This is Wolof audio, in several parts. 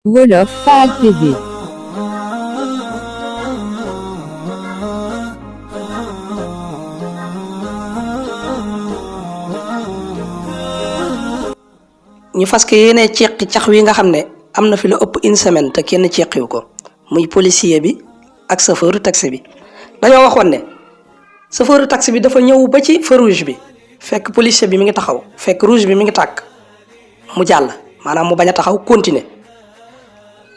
Wolof Fall TV. ñu fas yéene ceeqi cax wi nga xam ne am na fi lu ëpp une semaine te kenn ceeqiwu ko muy policier bi ak chauffeur taxi bi dañoo waxoon ne chauffeur taxi bi dafa ñëw ba ci feu rouge bi fekk policier bi mi ngi taxaw fekk rouge bi mi ngi tàkk mu jàll maanaam mu bañ a taxaw continuer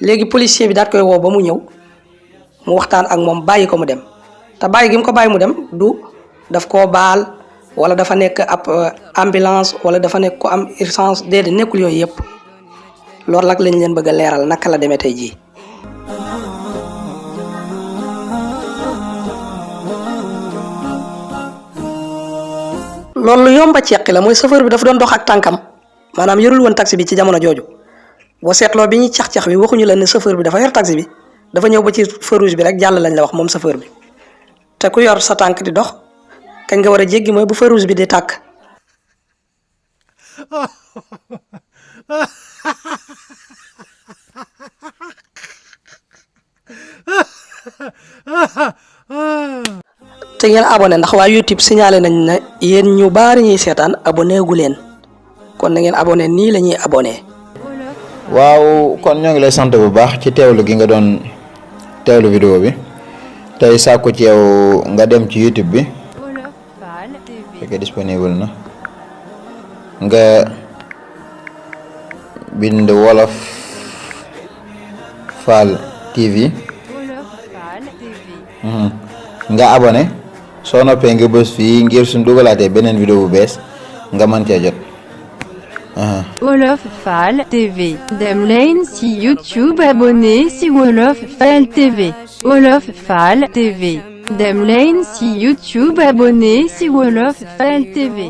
léegi policier bi daat koy woo ba mu ñëw mu waxtaan ak moom bàyyi ko mu dem te bàyyi gi mu ko bàyyi mu dem du daf koo baal wala dafa nekk ab ambulance wala dafa nekk ko am urgence déedéet nekkul yooyu yëpp loolu nag lañ leen bëgg a leeral naka la demee tey jii. loolu lu yomba ceeqi la mooy chauffeur bi dafa doon dox ak tànkam maanaam yorul woon taxi bi ci jamono jooju boo seetloo bi ñuy cax-cax bi waxuñu la ne chauffeur bi dafa yor taxi bi dafa ñëw ba ci feu rouge bi rek jàll lañ la wax moom chauffeur bi te ku yor sa tànk di dox kañ nga war a jéggi mooy bu feu rouge bi di tàkk. te ngeen abonné ndax waa YouTube signalé nañ ne yéen ñu baari ñuy seetaan abonné gu leen kon na ngeen abonné nii la ñuy abonné. waaw kon ñoo ngi lay sant bu baax ci teewlu gi nga doon teewlu vidéo bi tey sàkku ci yow nga dem ci YouTube bi fekkee disponible na nga bind Wolof Fall TV nga abonné soo noppee nga bës fii ngir suñ dugalaatee beneen vidéo bu bees nga mën cee jot. Wolof Fall TV. Dem leen ci YouTube abonné ci Wolof Fall TV. Wolof Fall TV. Dem leen ci YouTube abonné ci Wolof Fall TV.